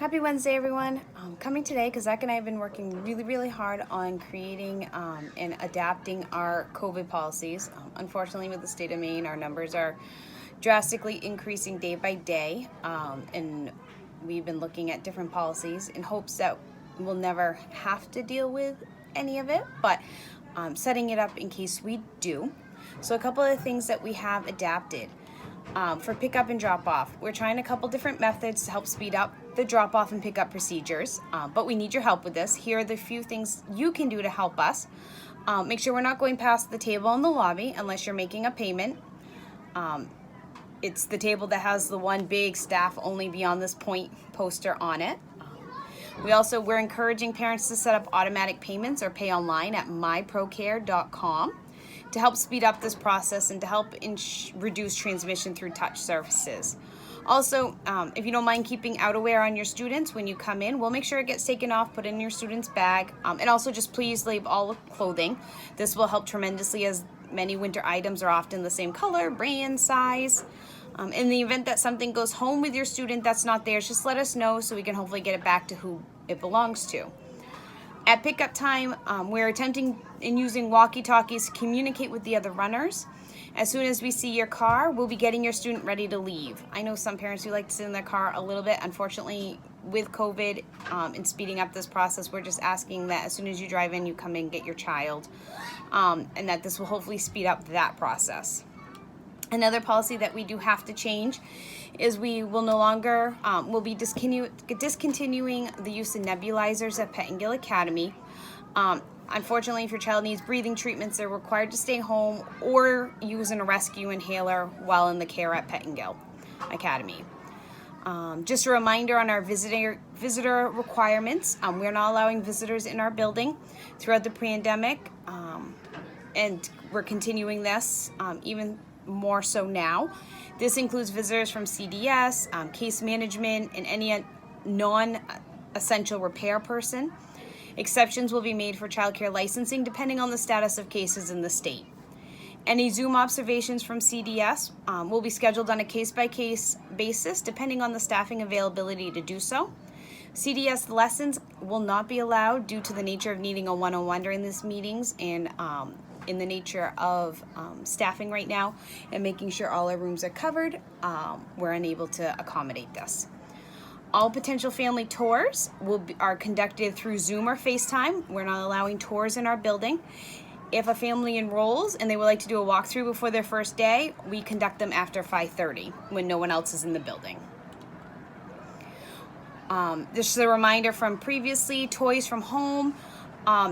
Happy Wednesday, everyone. Coming today because Zach and I have been working really hard on creating and adapting our COVID policies. Unfortunately, with the state of Maine, our numbers are drastically increasing day by day, and we've been looking at different policies in hopes that we'll never have to deal with any of it, but setting it up in case we do. So a couple of things that we have adapted. For pickup and drop off, we're trying a couple different methods to help speed up the drop off and pickup procedures, but we need your help with this. Here are the few things you can do to help us. Make sure we're not going past the table in the lobby unless you're making a payment. It's the table that has the one big staff only beyond this point poster on it. We're encouraging parents to set up automatic payments or pay online at myprocare.com to help speed up this process and to help reduce transmission through touch surfaces. Also, if you don't mind keeping outerwear on your students when you come in, we'll make sure it gets taken off, put in your student's bag, and also just please leave all clothing. This will help tremendously as many winter items are often the same color, brand, size. In the event that something goes home with your student that's not theirs, just let us know so we can hopefully get it back to who it belongs to. At pickup time, we're attempting and using walkie-talkies to communicate with the other runners. As soon as we see your car, we'll be getting your student ready to leave. I know some parents do like to sit in their car a little bit. Unfortunately, with COVID and speeding up this process, we're just asking that as soon as you drive in, you come in and get your child, and that this will hopefully speed up that process. Another policy that we do have to change is we will no longer, we'll be discontinuing the use of nebulizers at Pettingill Academy. Unfortunately, if your child needs breathing treatments, they're required to stay home or use a rescue inhaler while in the care at Pettingill Academy. Just a reminder on our visitor requirements. We're not allowing visitors in our building throughout the pandemic, and we're continuing this even more so now. This includes visitors from CDS, case management, and any non-essential repair person. Exceptions will be made for childcare licensing depending on the status of cases in the state. Any Zoom observations from CDS will be scheduled on a case-by-case basis depending on the staffing availability to do so. CDS lessons will not be allowed due to the nature of needing a one-on-one during these meetings and in the nature of staffing right now and making sure all our rooms are covered. We're unable to accommodate this. All potential family tours are conducted through Zoom or FaceTime. We're not allowing tours in our building. If a family enrolls and they would like to do a walkthrough before their first day, we conduct them after 5:30 when no one else is in the building. This is a reminder from previously, toys from home.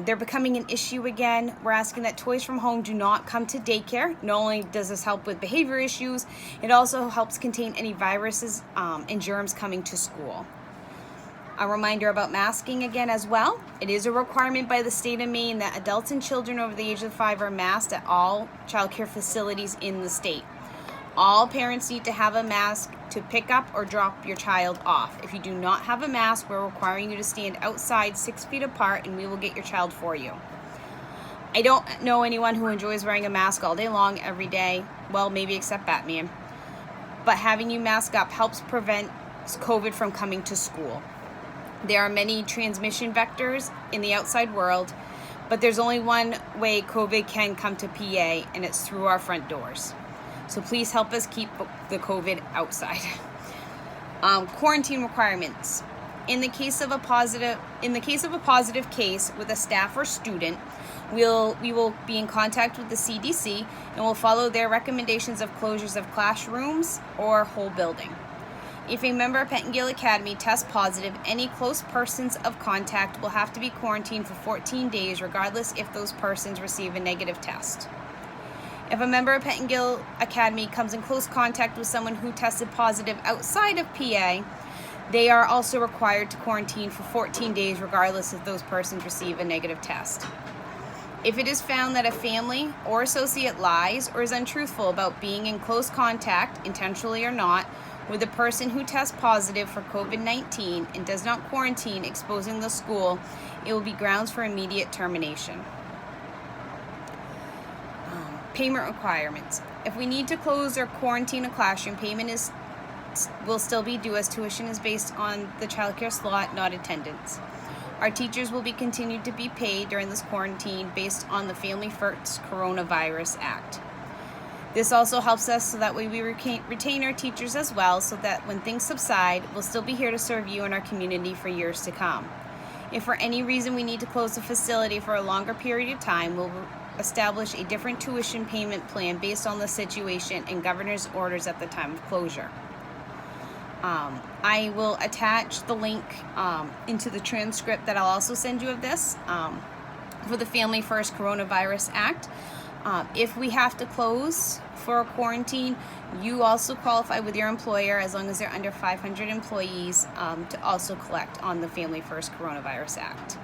They're becoming an issue again. We're asking that toys from home do not come to daycare. Not only does this help with behavior issues, it also helps contain any viruses and germs coming to school. A reminder about masking again as well. It is a requirement by the state of Maine that adults and children over the age of 5 are masked at all childcare facilities in the state. All parents need to have a mask to pick up or drop your child off. If you do not have a mask, we're requiring you to stand outside 6 feet apart and we will get your child for you. I don't know anyone who enjoys wearing a mask all day long, every day. Well, maybe except Batman. But having you mask up helps prevent COVID from coming to school. There are many transmission vectors in the outside world, but there's only one way COVID can come to PA, and it's through our front doors. So please help us keep the COVID outside. Quarantine requirements. In the case of a positive case with a staff or student, we will be in contact with the CDC and will follow their recommendations of closures of classrooms or whole building. If a member of Pettingill Academy tests positive, any close persons of contact will have to be quarantined for 14 days, regardless if those persons receive a negative test. If a member of Pettingill Academy comes in close contact with someone who tested positive outside of PA, they are also required to quarantine for 14 days, regardless if those persons receive a negative test. If it is found that a family or associate lies or is untruthful about being in close contact, intentionally or not, with a person who tests positive for COVID-19 and does not quarantine, exposing the school, it will be grounds for immediate termination. Payment requirements. If we need to close or quarantine a classroom, payment is will still be due, as tuition is based on the childcare slot, not attendance. Our teachers will be continued to be paid during this quarantine based on the Family First Coronavirus Act. This also helps us so that way we retain our teachers as well, so that when things subside, we'll still be here to serve you and our community for years to come. If for any reason we need to close the facility for a longer period of time, we'll establish a different tuition payment plan based on the situation and governor's orders at the time of closure. I will attach the link into the transcript that I'll also send you of this for the Family First Coronavirus Act. If we have to close for a quarantine, you also qualify with your employer, as long as they're under 500 employees, to also collect on the Family First Coronavirus Act.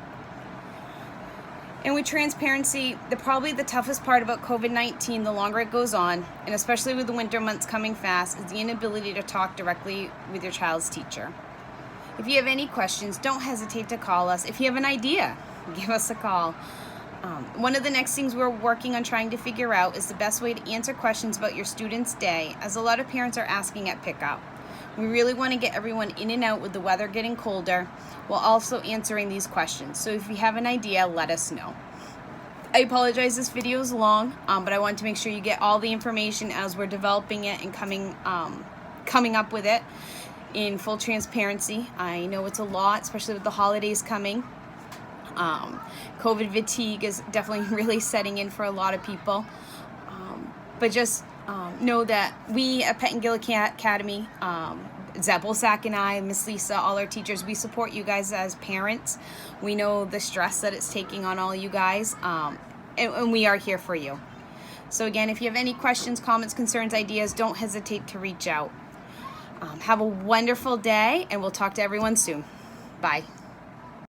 And with transparency, probably the toughest part about COVID-19, the longer it goes on, and especially with the winter months coming fast, is the inability to talk directly with your child's teacher. If you have any questions, don't hesitate to call us. If you have an idea, give us a call. One of the next things we're working on trying to figure out is the best way to answer questions about your student's day, as a lot of parents are asking at pickup. We really want to get everyone in and out with the weather getting colder, while also answering these questions. So if you have an idea, let us know. I apologize, this video is long, but I want to make sure you get all the information as we're developing it and coming up with it in full transparency. I know it's a lot, especially with the holidays coming. COVID fatigue is definitely really setting in for a lot of people. But just know that we at Pettingill Academy, Zeb Wolsak and I, Miss Lisa, all our teachers, we support you guys as parents. We know the stress that it's taking on all you guys, and we are here for you. So again, if you have any questions, comments, concerns, ideas, don't hesitate to reach out. Have a wonderful day, and we'll talk to everyone soon. Bye.